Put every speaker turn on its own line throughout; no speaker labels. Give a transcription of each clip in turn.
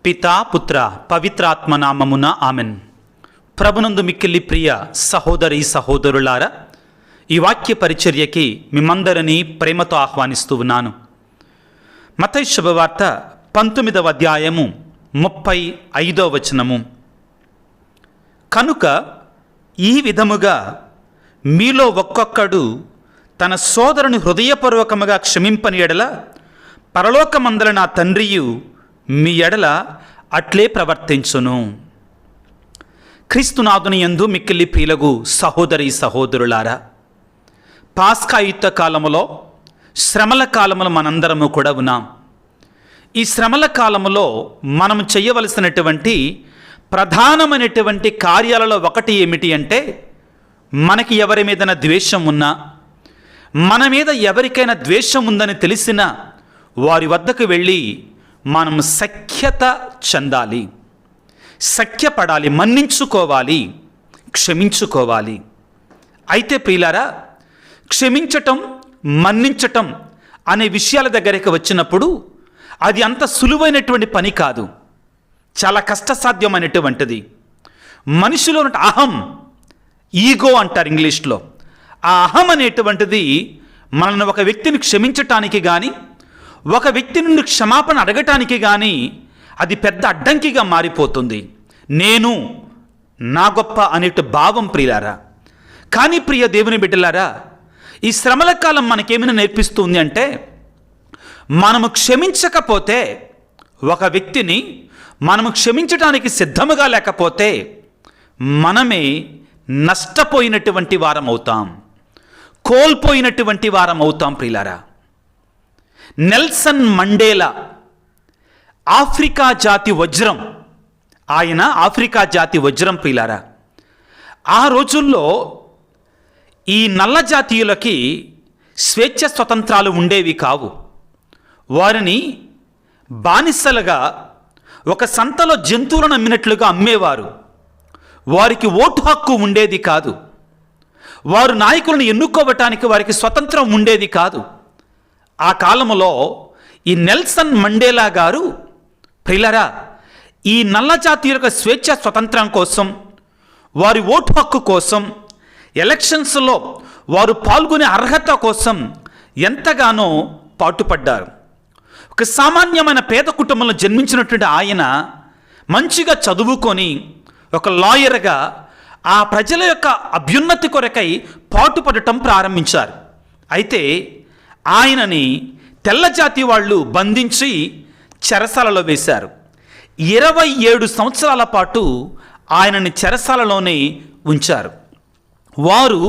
పితా పుత్ర పవిత్రాత్మ నామమున ఆమెన్. ప్రభునందు మిక్కిలి ప్రియ సహోదరి సహోదరులారా, ఈ వాక్య పరిచర్యకి మిమ్మందరినీ ప్రేమతో ఆహ్వానిస్తూ ఉన్నాను. మత్తయి శుభవార్త 19వ అధ్యాయము 35వ వచనము. కనుక ఈ విధముగా మీలో ఒక్కొక్కడు తన సోదరుని హృదయపూర్వకముగా క్షమింపని ఎడల పరలోకమందల నా తండ్రియు మీ ఎడల అట్లే ప్రవర్తించును. క్రీస్తునాథుని యందు మిక్కిలి ప్రియులగు సహోదరి సహోదరులారా, పాస్కా యుద్ధ కాలములో శ్రమల కాలములో మనందరము కూడా ఉన్నాం. ఈ శ్రమల కాలములో మనం చేయవలసినటువంటి ప్రధానమైనటువంటి కార్యాలలో ఒకటి ఏమిటి అంటే, మనకి ఎవరి మీదైనా ద్వేషం ఉన్నా, మన మీద ఎవరికైనా ద్వేషం ఉందని తెలిసిన వారి వద్దకు వెళ్ళి మనం సఖ్యత చెందాలి, సఖ్యపడాలి, మన్నించుకోవాలి, క్షమించుకోవాలి. అయితే ప్రియులారా, క్షమించటం మన్నించటం అనే విషయాల దగ్గరికి వచ్చినప్పుడు అది అంత సులువైనటువంటి పని కాదు, చాలా కష్టసాధ్యమైనటువంటిది. మనిషిలో ఉన్న అహం, ఈగో అంటారు ఇంగ్లీష్లో. ఆ అహం అనేటువంటిది మనల్ని ఒక వ్యక్తిని క్షమించటానికి కానీ, ఒక వ్యక్తి నుండి క్షమాపణ అడగటానికి కానీ అది పెద్ద అడ్డంకిగా మారిపోతుంది. నేను నా గొప్ప అనేటు భావం ప్రియులారా. కానీ ప్రియ దేవుని బిడ్డలారా, ఈ శ్రమల కాలం మనకేమైనా నేర్పిస్తుంది అంటే, మనము క్షమించకపోతే, ఒక వ్యక్తిని మనము క్షమించడానికి సిద్ధముగా లేకపోతే మనమే నష్టపోయినటువంటి వారం అవుతాం, కోల్పోయినటువంటి వారం అవుతాం ప్రియులారా. నెల్సన్ మండేలా ఆఫ్రికా జాతి వజ్రం, ఆయన ఆఫ్రికా జాతి వజ్రం ప్రియులారా. ఆ రోజుల్లో ఈ నల్ల జాతీయులకి స్వేచ్ఛ స్వతంత్రాలు ఉండేవి కావు. వారిని బానిసలుగా ఒక సంతలో జంతువులను అమ్మినట్లుగా అమ్మేవారు. వారికి ఓటు హక్కు ఉండేది కాదు. వారు నాయకులను ఎన్నుకోవటానికి వారికి స్వతంత్రం ఉండేది కాదు. ఆ కాలంలో ఈ నెల్సన్ మండేలా గారు ప్రియులారా, ఈ నల్ల జాతీయుల స్వేచ్ఛ స్వతంత్రం కోసం, వారి ఓటు హక్కు కోసం, ఎలక్షన్స్లో వారు పాల్గొనే అర్హత కోసం ఎంతగానో పాటుపడ్డారు. ఒక సామాన్యమైన పేద కుటుంబంలో జన్మించినటువంటి ఆయన మంచిగా చదువుకొని ఒక లాయర్గా ఆ ప్రజల యొక్క అభ్యున్నతి కొరకై పాటుపడటం ప్రారంభించారు. అయితే ఆయనని తెల్ల జాతి వాళ్ళు బంధించి చెరసాలలో వేశారు. 27 సంవత్సరాల పాటు ఆయనని చెరసాలలోనే ఉంచారు. వారు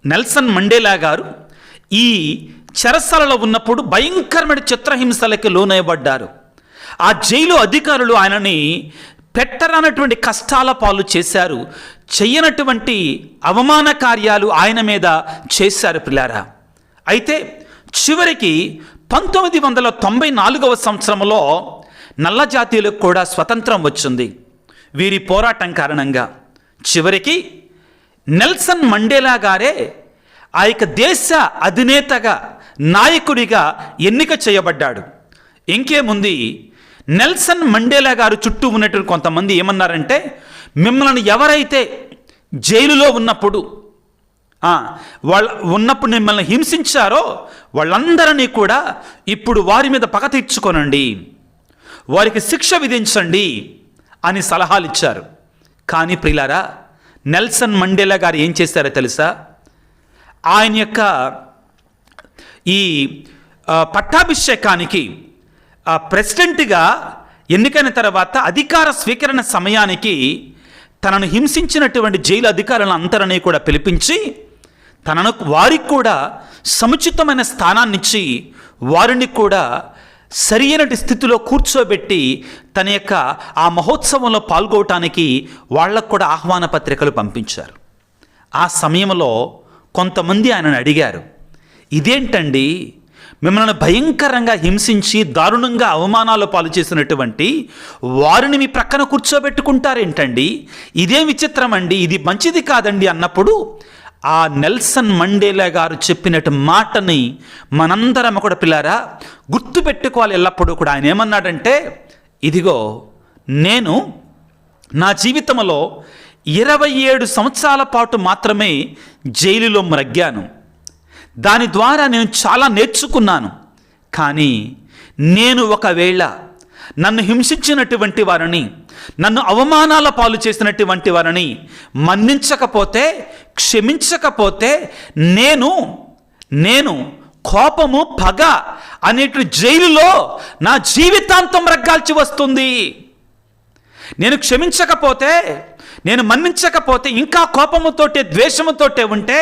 నెల్సన్ మండేలా గారు ఈ చెరసాలలో ఉన్నప్పుడు భయంకరమైన చిత్రహింసలకి లోనయ్యబడ్డారు. ఆ జైలు అధికారులు ఆయనని పెట్టరానటువంటి కష్టాల పాలు చేశారు. చెయ్యనటువంటి అవమాన కార్యాలు ఆయన మీద చేశారు పిల్లారా. అయితే చివరికి 1994వ సంవత్సరంలో నల్ల జాతీయులకు కూడా స్వతంత్రం వచ్చింది. వీరి పోరాటం కారణంగా చివరికి నెల్సన్ మండేలా గారే ఆ యొక్క దేశ అధినేతగా, నాయకుడిగా ఎన్నిక చేయబడ్డాడు. ఇంకేముంది, నెల్సన్ మండేలా గారు చుట్టూ ఉన్నటువంటి కొంతమంది ఏమన్నారంటే, మిమ్మల్ని ఎవరైతే జైలులో ఉన్నప్పుడు మిమ్మల్ని హింసించారో వాళ్ళందరినీ కూడా ఇప్పుడు వారి మీద పగ తీర్చుకోనండి, వారికి శిక్ష విధించండి అని సలహాలు ఇచ్చారు. కానీ ప్రియులారా, నెల్సన్ మండేలా గారు ఏం చేశారో తెలుసా? ఆయన యొక్క ఈ పట్టాభిషేకానికి ప్రెసిడెంట్గా ఎన్నికైన తర్వాత అధికార స్వీకరణ సమయానికి తనను హింసించినటువంటి జైలు అధికారులను అందరినీ కూడా పిలిపించి వారికి కూడా సముచితమైన స్థానాన్నిచ్చి వారిని కూడా సరి అయినటి స్థితిలో కూర్చోబెట్టి తన యొక్క ఆ మహోత్సవంలో పాల్గొనటానికి వాళ్ళకు కూడా ఆహ్వాన పత్రికలు పంపించారు. ఆ సమయంలో కొంతమంది ఆయనను అడిగారు, ఇదేంటండి, మిమ్మల్ని భయంకరంగా హింసించి దారుణంగా అవమానాలు పాలు చేసినటువంటి వారిని మీ ప్రక్కన కూర్చోబెట్టుకుంటారేంటండి, ఇదేం విచిత్రం అండి, ఇది మంచిది కాదండి అన్నప్పుడు ఆ నెల్సన్ మండేలా గారు చెప్పినట్టు మాటని మనందరం కూడా పిల్లారా గుర్తుపెట్టుకోవాలి ఎల్లప్పుడూ కూడా. ఆయన ఏమన్నాడంటే, ఇదిగో నేను నా జీవితంలో 27 సంవత్సరాల పాటు మాత్రమే జైలులో మ్రగ్గాను. దాని ద్వారా నేను చాలా నేర్చుకున్నాను. కానీ నేను ఒకవేళ నన్ను హింసించినటువంటి వారిని, నన్ను అవమానాల పాలు చేసినటువంటి వారిని మన్నించకపోతే, క్షమించకపోతే నేను కోపము, పగ అనేటి జైలులో నా జీవితాంతం రగ్గాల్చి వస్తుంది. నేను క్షమించకపోతే, నేను మన్నించకపోతే, ఇంకా కోపముతోటే, ద్వేషముతోటే ఉంటే,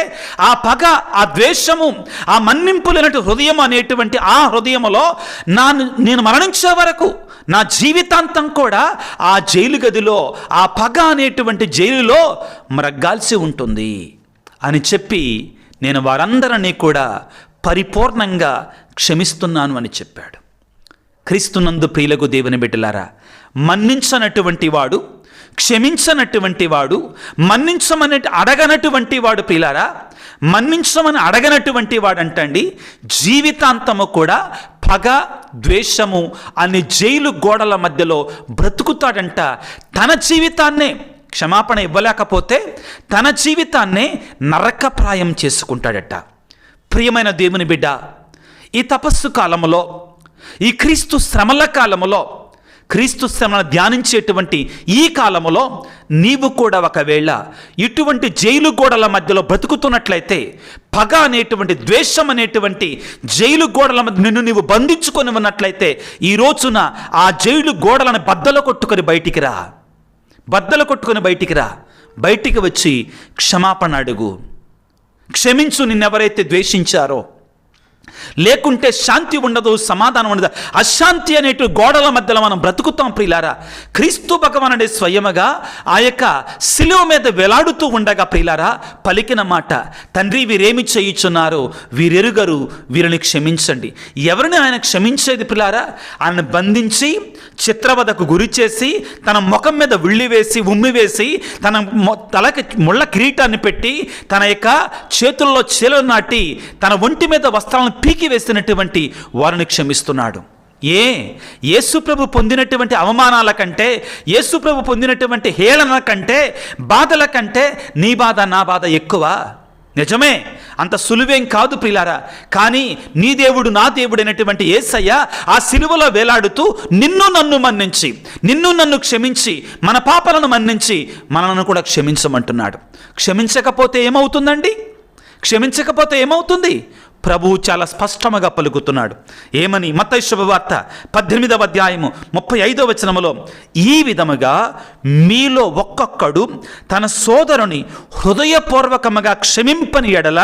ఆ పగ, ఆ ద్వేషము, ఆ మన్నింపులైనటువంటి హృదయం అనేటువంటి ఆ హృదయములో నేను మరణించే వరకు నా జీవితాంతం కూడా ఆ జైలు గదిలో, ఆ పగ అనేటువంటి జైలులో మ్రగ్గాల్సి ఉంటుంది అని చెప్పి నేను వారందరినీ కూడా పరిపూర్ణంగా క్షమిస్తున్నాను అని చెప్పాడు. క్రీస్తునందు ప్రియులకు దేవుని బిడ్డలారా, మన్నించనటువంటి వాడు, క్షమించనటువంటి వాడు, అడగనటువంటి వాడు, ప్రియులారా, మన్నించమని అడగనటువంటి వాడు అంటండి జీవితాంతము కూడా పగ, ద్వేషము అనే జైలు గోడల మధ్యలో బ్రతుకుతాడంట. తన జీవితాన్నే క్షమాపణ ఇవ్వలేకపోతే తన జీవితాన్నే నరకప్రాయం చేసుకుంటాడట. ప్రియమైన దేవుని బిడ్డ, ఈ తపస్సు కాలములో, ఈ క్రీస్తు శ్రమల కాలములో, క్రీస్తు శ్రమను ధ్యానించేటువంటి ఈ కాలములో నీవు కూడా ఒకవేళ ఇటువంటి జైలు గోడల మధ్యలో బ్రతుకుతున్నట్లయితే, పగ అనేటువంటి, ద్వేషం అనేటువంటి జైలు గోడల మధ్య నిన్ను నీవు బంధించుకొని ఉన్నట్లయితే, ఈ రోజున ఆ జైలు గోడలను బద్దలు కొట్టుకొని బయటికి రా. బద్దలు కొట్టుకొని బయటికి రా. బయటికి వచ్చి క్షమాపణ అడుగు. క్షమించు నిన్నెవరైతే ద్వేషించారో. లేకుంటే శాంతి ఉండదు, సమాధానం ఉండదు. అశాంతి అనేటు గోడల మధ్యలో మనం బ్రతుకుతాం ప్రియులారా. క్రీస్తు భగవానుడే స్వయముగా ఆ యొక్క శిలువ మీద వేలాడుతూ ఉండగా ప్రియులారా పలికిన మాట, తండ్రి వీరేమి చేయుచున్నారో వీరెరుగరు, వీరిని క్షమించండి. ఎవరిని ఆయన క్షమించేది ప్రియులారా? ఆయన బంధించి చిత్రవదకు గురి చేసి, తన ముఖం మీద ఉమ్మివేసి, తన తలకి ముళ్ళ కిరీటాన్ని పెట్టి, తన యొక్క చేతుల్లో చీలలు నాటి, తన ఒంటి మీద వస్త్రాలను పీకి వేసినటువంటి వారిని క్షమిస్తున్నాడు. యేసుప్రభు పొందినటువంటి అవమానాల కంటే, యేసుప్రభు పొందినటువంటి హేళన కంటే, బాధల కంటే నీ బాధ, నా బాధ ఎక్కువ. నిజమే, అంత సులువేం కాదు ప్రియులారా. కానీ నీ దేవుడు, నా దేవుడు అయినటువంటి యేసయ్య ఆ సిలువలో వేలాడుతూ నిన్ను నన్ను మన్నించి, నిన్ను నన్ను క్షమించి, మన పాపాలను మన్నించి మనల్ని కూడా క్షమించమంటున్నాడు. క్షమించకపోతే ఏమవుతుందండి? క్షమించకపోతే ఏమవుతుంది? ప్రభువు చాలా స్పష్టంగా పలుకుతున్నాడు. ఏమని? మత్తయి శుభవార్త 18వ అధ్యాయము 35వ వచనములో, ఈ విధముగా మీలో ఒక్కొక్కడు తన సోదరుని హృదయపూర్వకముగా క్షమింపని ఎడల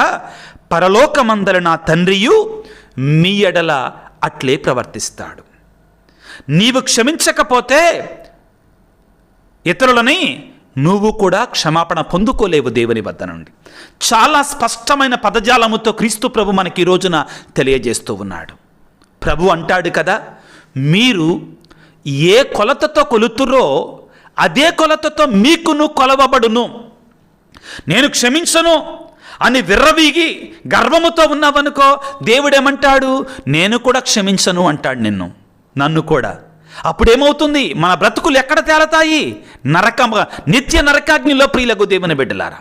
పరలోకమందల నా తండ్రియు మీ ఎడల అట్లే ప్రవర్తిస్తాడు. నీవు క్షమించకపోతే ఇతరులని నువ్వు కూడా క్షమాపణ పొందుకోలేవు దేవుని వద్ద నుండి. చాలా స్పష్టమైన పదజాలముతో క్రీస్తు ప్రభు మనకి ఈ రోజున తెలియజేస్తూ ఉన్నాడు. ప్రభు అంటాడు కదా, మీరు ఏ కొలతతో కొలుతురో అదే కొలతతో మీకును కొలవబడును. నేను క్షమించను అని విర్రవీగి గర్వముతో ఉన్నావనుకో, దేవుడేమంటాడు? నేను కూడా క్షమించను అంటాడు నన్ను కూడా. అప్పుడేమవుతుంది? మన బ్రతుకులు ఎక్కడ తేలతాయి? నిత్య నరకాగ్నిలో ప్రియులకు దేవుని బిడ్డలారా,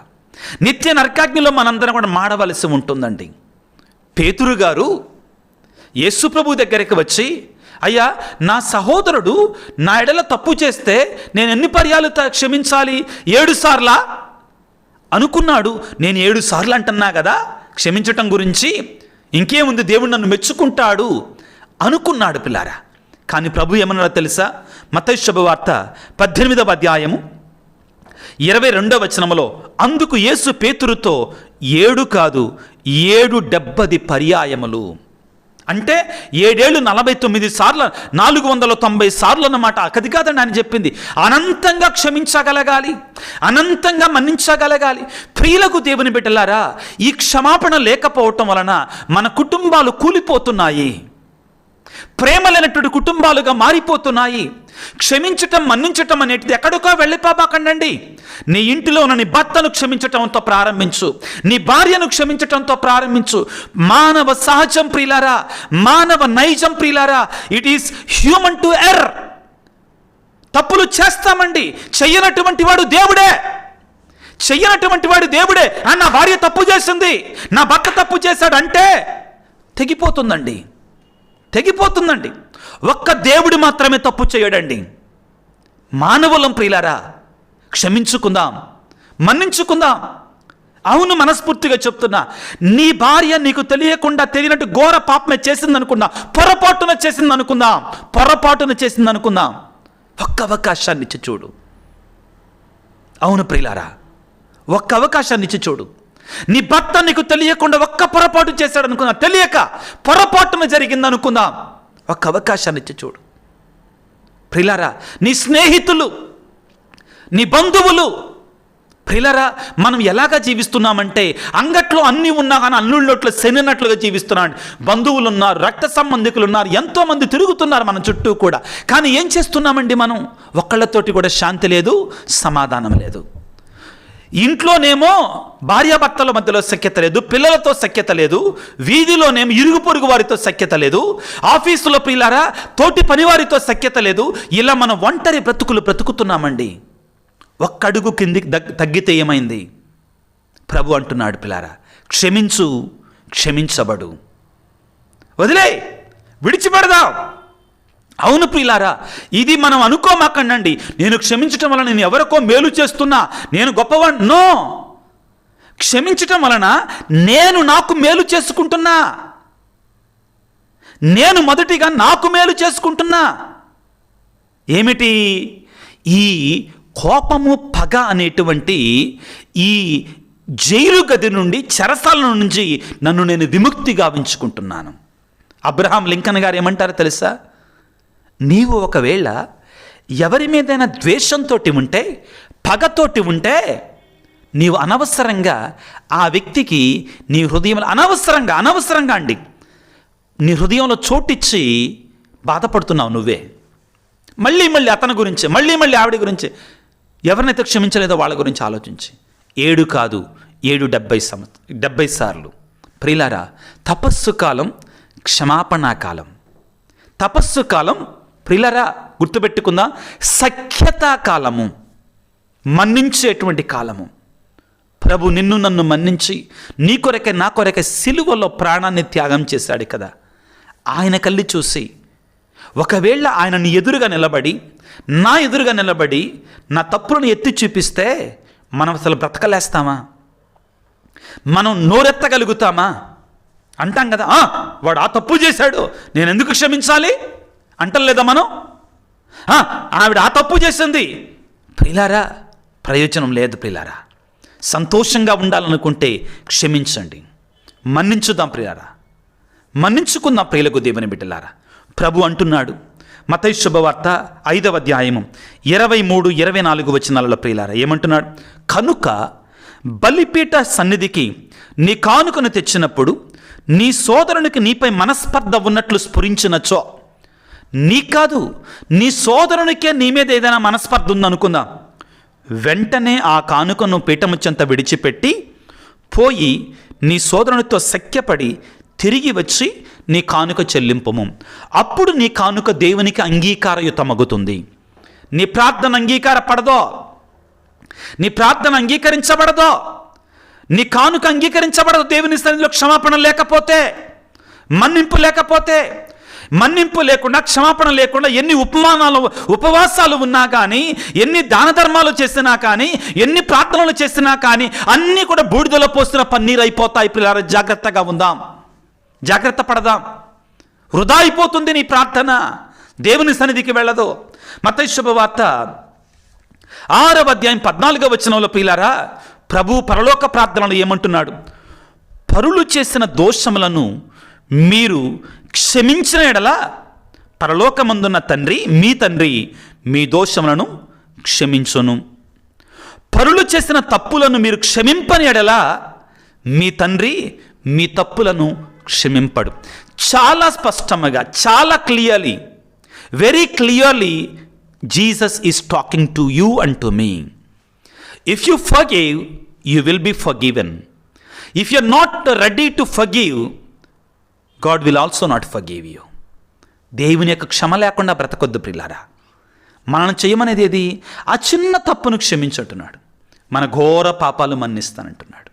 నిత్య నరకాగ్నిలో మనందరం కూడా మాడవలసి ఉంటుందండి. పేతురు గారు యేసు ప్రభు దగ్గరికి వచ్చి, అయ్యా నా సహోదరుడు నా ఎడల తప్పు చేస్తే నేను ఎన్ని పర్యాలు క్షమించాలి? 7 సార్లా అనుకున్నాడు. నేను 7 సార్లు అంటున్నా కదా క్షమించటం గురించి, ఇంకేముంది, దేవుడు నన్ను మెచ్చుకుంటాడు అనుకున్నాడు పిల్లారా. కానీ ప్రభు ఏమన్నాడో తెలుసా? మత్తయి శుభవార్త 18వ అధ్యాయము 22వ వచనములో, అందుకు యేసు పేతురుతో 7 కాదు 770 పర్యాయములు, అంటే 7 ఏళ్ళు 49 సార్లు, 490 సార్లు అన్నమాట. అది కాదండి ఆయన చెప్పింది. అనంతంగా క్షమించగలగాలి, అనంతంగా మన్నించగలగాలి. ప్రియులకు దేవుని బిడ్డలారా, ఈ క్షమాపణ లేకపోవటం వలన మన కుటుంబాలు కూలిపోతున్నాయి, ప్రేమ లేనటువంటి కుటుంబాలుగా మారిపోతున్నాయి. క్షమించటం, మన్నించటం అనేటిది ఎక్కడికో వెళ్ళిపోబాకండి. నీ ఇంటిలో ఉన్న నీ భర్తను క్షమించటంతో ప్రారంభించు, నీ భార్యను క్షమించటంతో ప్రారంభించు. మానవ సహజం ప్రియులారా, మానవ నైజం ప్రియులారా, ఇట్ ఈస్ హ్యూమన్ టు ఎర్ర్. తప్పులు చేస్తామండి. చెయ్యనటువంటి వాడు దేవుడే, చెయ్యనటువంటి వాడు దేవుడే. నా భార్య తప్పు చేసింది, నా భర్త తప్పు చేశాడు అంటే తెగిపోతుందండి, తెగిపోతుందండి. ఒక్క దేవుడు మాత్రమే తప్పు చేయడండి. మానవులం ప్రియులారా, క్షమించుకుందాం, మన్నించుకుందాం. అవును, మనస్ఫూర్తిగా చెప్తున్నా, నీ భార్య నీకు తెలియకుండా తెలియనట్టు ఘోర పాపమే చేసింది అనుకుందాం, పొరపాటున చేసింది అనుకుందాం. ఒక్క అవకాశాన్ని ఇచ్చి చూడు. అవును ప్రియులారా, ఒక్క అవకాశాన్ని ఇచ్చి చూడు. నీ భర్త నీకు తెలియకుండా ఒక్క పొరపాటు చేశాడు అనుకుందాం, తెలియక పొరపాటున జరిగింది అనుకుందాం. ఒక్క అవకాశాన్ని ఇచ్చి చూడు. ప్రియులారా, నీ స్నేహితులు, నీ బంధువులు, ప్రియులారా, మనం ఎలాగా జీవిస్తున్నామంటే అంగట్లో అన్నీ ఉన్నా కానీ అన్నుళ్ళొట్లు శనినట్లుగా జీవిస్తున్నాం. బంధువులు ఉన్నారు, రక్త సంబంధికులు ఉన్నారు, ఎంతోమంది తిరుగుతున్నారు మన చుట్టూ కూడా. కానీ ఏం చేస్తున్నామండి మనం? ఒక్కళ్ళతోటి కూడా శాంతి లేదు, సమాధానం లేదు. ఇంట్లోనేమో భార్యాభర్తల మధ్యలో సఖ్యత లేదు, పిల్లలతో సఖ్యత లేదు, వీధిలోనేమో ఇరుగు పొరుగు వారితో సఖ్యత లేదు, ఆఫీసులో ప్రియులారా తోటి పనివారితో సఖ్యత లేదు. ఇలా మనం ఒంటరి బ్రతుకులు బ్రతుకుతున్నామండి. ఒక్కడుగు కిందికి తగ్గితే ఏమైంది? ప్రభు అంటున్నాడు, పిల్లారా, క్షమించు, క్షమించబడు. వదిలే, విడిచిపెడదాం. అవును ప్రియులారా, ఇది మనం అనుకోమాకండి, నేను క్షమించటం వలన నేను ఎవరికో మేలు చేస్తున్నా, నేను గొప్పవాడిని. నో, క్షమించటం వలన నేను నాకు మేలు చేసుకుంటున్నా, నేను మొదటిగా నాకు మేలు చేసుకుంటున్నా. ఏమిటి? ఈ కోపము, పగ అనేటువంటి ఈ జైలు గది నుండి, చెరసాల నుంచి నన్ను నేను విముక్తి గావించుకుంటున్నాను. అబ్రహాం లింకన్ గారు ఏమంటారో తెలుసా? నీవు ఒకవేళ ఎవరి మీదైనా ద్వేషంతో ఉంటే, పగతోటి ఉంటే, నీవు అనవసరంగా ఆ వ్యక్తికి నీ హృదయంలో అనవసరంగా అండి నీ హృదయంలో చోటిచ్చి బాధపడుతున్నావు నువ్వే. మళ్ళీ అతని గురించి, మళ్ళీ ఆవిడ గురించి, ఎవరినైతే క్షమించలేదో వాళ్ళ గురించి ఆలోచించి 7 కాదు 70 సార్లు. ప్రియులారా, తపస్సు కాలం క్షమాపణా కాలం. తపస్సు కాలం ప్రియులారా గుర్తుపెట్టుకుందా, సఖ్యతా కాలము, మన్నించేటువంటి కాలము. ప్రభు నిన్ను నన్ను మన్నించి నీ కొరకే నా కొరకే సిలువలో ప్రాణాన్ని త్యాగం చేశాడు కదా. ఆయన కళ్ళి చూసి ఒకవేళ ఆయన నీ ఎదురుగా నిలబడి, నా ఎదురుగా నిలబడి నా తప్పులను ఎత్తి చూపిస్తే మనం అసలు బ్రతకలేస్తామా? మనం నోరెత్తగలుగుతామా? అంటాం కదా, వాడు ఆ తప్పు చేశాడు, నేను ఎందుకు క్షమించాలి అంటలేదా మనం? ఆవిడ ఆ తప్పు చేసింది. ప్రియులారా, ప్రయోజనం లేదు ప్రియులారా. సంతోషంగా ఉండాలనుకుంటే క్షమించండి, మన్నించుదాం ప్రియులారా, మన్నించుకుందాం ప్రియులకు దేవుని బిడ్డలారా. ప్రభు అంటున్నాడు మత్తయి శుభవార్త 5వ అధ్యాయము 23-24 వచనాలలో ప్రియులారా ఏమంటున్నాడు? కనుక బలిపీఠ సన్నిధికి నీ కానుకను తెచ్చినప్పుడు నీ సోదరునికి నీపై మనస్పర్ధ ఉన్నట్లు స్ఫురించినచో, నీ కాదు నీ సోదరునికే నీ మీద ఏదైనా మనస్పర్ధ ఉందనుకుందాం, వెంటనే ఆ కానుకను పీఠము చెంత విడిచిపెట్టి పోయి నీ సోదరునితో సఖ్యపడి తిరిగి వచ్చి నీ కానుక చెల్లింపము. అప్పుడు నీ కానుక దేవునికి అంగీకారయుతమగుతుంది. నీ ప్రార్థన అంగీకారపడదో, నీ ప్రార్థన అంగీకరించబడదో, నీ కానుక అంగీకరించబడదు దేవుని సన్నిధిలో క్షమాపణ లేకపోతే, మన్నింపు లేకపోతే. మన్నింపు లేకుండా, క్షమాపణ లేకుండా ఎన్ని ఉపవాసాలు ఉన్నా కానీ, ఎన్ని దాన ధర్మాలు చేసినా కానీ, ఎన్ని ప్రార్థనలు చేసినా కానీ అన్నీ కూడా బూడిదలో పోస్తున్న పన్నీరు అయిపోతాయి. పిల్లలు జాగ్రత్తగా ఉందాం, జాగ్రత్త పడదాం. వృధా అయిపోతుంది నీ ప్రార్థన, దేవుని సన్నిధికి వెళ్ళదు. మత్తయి శుభవార్త 6వ అధ్యాయం 14వ వచనంలో ప్రియులారా ప్రభు పరలోక ప్రార్థనలు ఏమంటున్నాడు? పరులు చేసిన దోషములను మీరు క్షమించిన ఎడల పరలోకమందున్న తండ్రి, మీ తండ్రి మీ దోషములను క్షమించును. పరులు చేసిన తప్పులను మీరు క్షమింపని ఎడల మీ తండ్రి మీ తప్పులను క్షమింపడు. చాలా స్పష్టంగా, చాలా clearly, very clearly Jesus is talking to you and to me. If you forgive, you will be forgiven. If you are not ready to forgive, God will also not forgive you. దేవుని యొక్క క్షమ లేకుండా బ్రతకొద్దు ప్రియులారా. మనల్ని చేయమనేది ఏది? ఆ చిన్న తప్పును క్షమించంటున్నాడు. మన ఘోర పాపాలు మన్నిస్తానంటున్నాడు.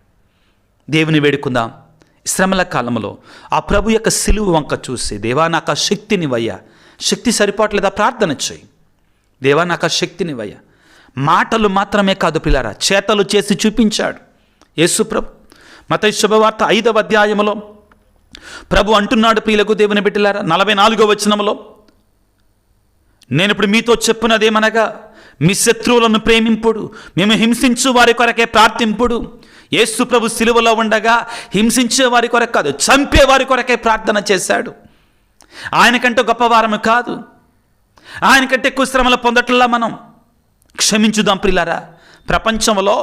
దేవుని వేడుకుందాం. శ్రమల కాలంలో ఆ ప్రభు యొక్క సిలువ వంక చూసి, దేవా నాకు ఆ శక్తినివయ్యా. శక్తి సరిపోవట్లేదా? ప్రార్థన చేయి. దేవా నాకు ఆ శక్తినివయ్యా. మాటలు మాత్రమే కాదు ప్రియులారా, చేతలు చేసి చూపించాడు యేసు ప్రభు. మత్తయి శుభవార్త 5వ అధ్యాయములో ప్రభు అంటున్నాడు ప్రియులకు దేవుని బిడ్డలారా, 44వ వచనములో, నేను ఇప్పుడు మీతో చెప్పున్నదేమనగా, మీ శత్రువులను ప్రేమింపుడు, మేము హింసించు వారి కొరకే ప్రార్థింపుడు. యేసు ప్రభు సిలువలో ఉండగా హింసించే వారి కొరకు కాదు, చంపే వారి కొరకే ప్రార్థన చేశాడు. ఆయనకంటే గొప్పవారము కాదు, ఆయనకంటే ఎక్కువ శ్రమలు పొందట్లా మనం. క్షమించుదాం ప్రియులారా. ప్రపంచంలో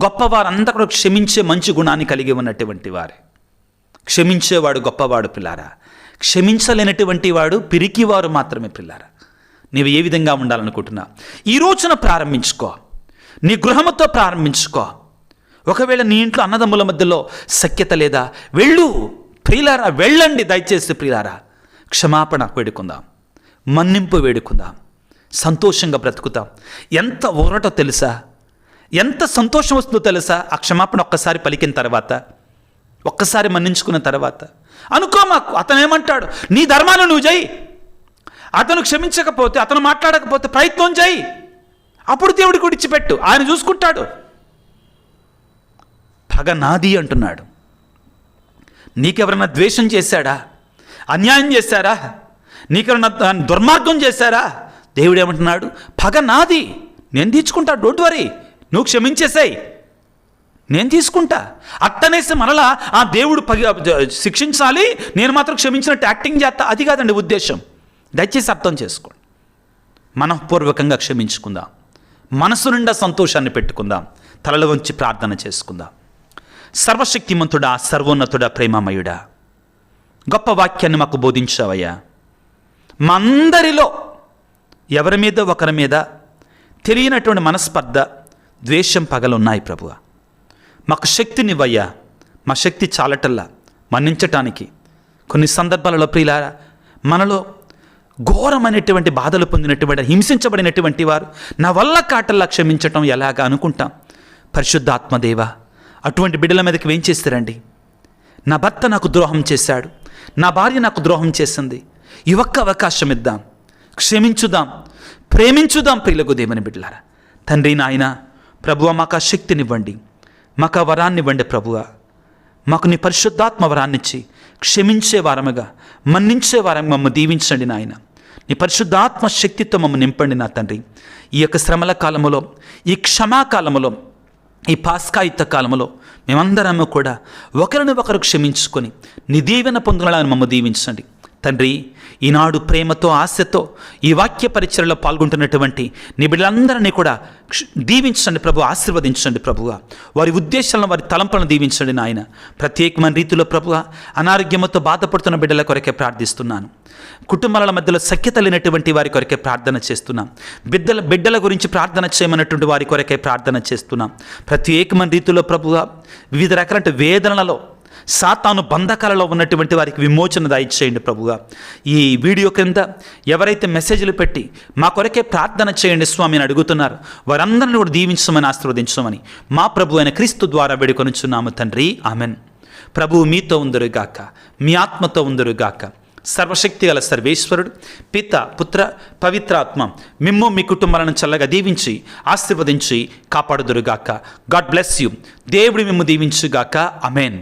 గొప్పవారంతా కూడా క్షమించే మంచి గుణాన్ని కలిగి ఉన్నటువంటి వారే. క్షమించేవాడు గొప్పవాడు పిల్లారా. క్షమించలేనటువంటి వాడు పిరికివారు మాత్రమే పిల్లారా. నీవు ఏ విధంగా ఉండాలనుకుంటున్నా ఈ రోజున ప్రారంభించుకో. నీ గృహముతో ప్రారంభించుకో. ఒకవేళ నీ ఇంట్లో అన్నదమ్ముల మధ్యలో సఖ్యత లేదా, వెళ్ళు ప్రియులారా, వెళ్ళండి దయచేసి ప్రియులారా. క్షమాపణ వేడుకుందాం, మన్నింపు వేడుకుందాం, సంతోషంగా బ్రతుకుతాం. ఎంత ఊరటో తెలుసా, ఎంత సంతోషం వస్తుందో తెలుసా ఆ క్షమాపణ ఒక్కసారి పలికిన తర్వాత, ఒక్కసారి మన్నించుకున్న తర్వాత. అనుకో మాకు అతను ఏమంటాడు, నీ ధర్మాలు నువ్వు చేయి. అతను క్షమించకపోతే, అతను మాట్లాడకపోతే ప్రయత్నం చేయి. అప్పుడు దేవుడికి విడిచిపెట్టు, ఆయన చూసుకుంటాడు. పగ నాది అంటున్నాడు. నీకెవరన్నా ద్వేషం చేశాడా, అన్యాయం చేశారా, నీకెవరన్నా దుర్మార్గం చేశారా? దేవుడు ఏమంటున్నాడు, పగ నాది, నేను తీర్చుకుంటా, డోంట్ వరీ, నువ్వు క్షమించేసాయి, నేను తీసుకుంటా. అట్టనేసి మనలా ఆ దేవుడు శిక్షించాలి, నేను మాత్రం క్షమించినట్టు యాక్టింగ్ చేస్తా, అది కాదండి ఉద్దేశం. దయచేసి అర్థం చేసుకోండి. మనఃపూర్వకంగా క్షమించుకుందాం, మనసు నిండా సంతోషాన్ని పెట్టుకుందాం, తలలు వంచి ప్రార్థన చేసుకుందాం. సర్వశక్తిమంతుడా, సర్వోన్నతుడా, ప్రేమమయుడా, గొప్ప వాక్యాన్ని మాకు బోధించావయ్యా. మా అందరిలో ఎవరి మీద ఒకరి మీద తెలియనటువంటి మనస్పర్ధ, ద్వేషం, పగలున్నాయి ప్రభువా. మాకు శక్తినివ్వయ్యా. మా శక్తి చాలటల్లా మన్నించటానికి. కొన్ని సందర్భాలలో ప్రియులారా, మనలో ఘోరమైనటువంటి బాధలు పొందినటువంటి, హింసించబడినటువంటి వారు నా వల్ల కాటల్లా క్షమించటం ఎలాగా అనుకుంటాం. పరిశుద్ధాత్మదేవ, అటువంటి బిడ్డల మీదకి ఏం చేస్తారండి? నా భర్త నాకు ద్రోహం చేశాడు, నా భార్య నాకు ద్రోహం చేసింది, ఈ ఒక్క అవకాశం ఇద్దాం, క్షమించుదాం, ప్రేమించుదాం ప్రియులకు దేవుని బిడ్డలారా. తండ్రి నాయన ప్రభువ, మాకు ఆ శక్తినివ్వండి, మాకు ఆ వరాన్నివ్వండి ప్రభువ. మాకు నీ పరిశుద్ధాత్మ వరాన్నిచ్చి క్షమించే వారముగా, మన్నించే వారంగా మమ్మల్ని దీవించండి నాయన. నీ పరిశుద్ధాత్మ శక్తితో మమ్మల్ని నింపండి నా తండ్రి. ఈ యొక్క శ్రమల కాలములో, ఈ క్షమాకాలములో, ఈ పాస్కాయుత కాలంలో మేమందరము కూడా ఒకరిని ఒకరు క్షమించుకొని నీ దీవెన పొందులని మమ్మల్ని దీవించండి తండ్రి. ఈనాడు ప్రేమతో, ఆశతో ఈ వాక్య పరిచర్యలో పాల్గొంటున్నటువంటి నీ బిడ్డలందరినీ కూడా దీవించండి ప్రభు, ఆశీర్వదించండి ప్రభువా. వారి ఉద్దేశాలను, వారి తలంపులను దీవించండి నాయన. ప్రత్యేకమైన రీతిలో ప్రభువా, అనారోగ్యంతో బాధపడుతున్న బిడ్డల కొరకే ప్రార్థిస్తున్నాను. కుటుంబాల మధ్యలో సఖ్యత లేనటువంటి వారి కొరకే ప్రార్థన చేస్తున్నాం. బిడ్డల గురించి ప్రార్థన చేయమన్నటువంటి వారి కొరకే ప్రార్థన చేస్తున్నాం. ప్రత్యేకమైన రీతిలో ప్రభువా, వివిధ రకాల వేదనలలో, సాతాను బంధకాలలో ఉన్నటువంటి వారికి విమోచన దయచేయండి ప్రభుగా. ఈ వీడియో కింద ఎవరైతే మెసేజ్లు పెట్టి మా కొరకే ప్రార్థన చేయండి స్వామి అని అడుగుతున్నారు, వారందరినీ కూడా దీవించమని, ఆశీర్వదించమని మా ప్రభు అయిన క్రీస్తు ద్వారా వేడుకొనుచున్నాము తండ్రి. ఆమెన్. ప్రభువు మీతో ఉందరుగాక, మీ ఆత్మతో ఉందరుగాక. సర్వశక్తి గల సర్వేశ్వరుడు పిత, పుత్ర, పవిత్రాత్మ మిమ్ము మీ కుటుంబాలను చల్లగా దీవించి ఆశీర్వదించి కాపాడుదురుగాక. God bless you. దేవుడు మిమ్ము దీవించుగాక. ఆమెన్.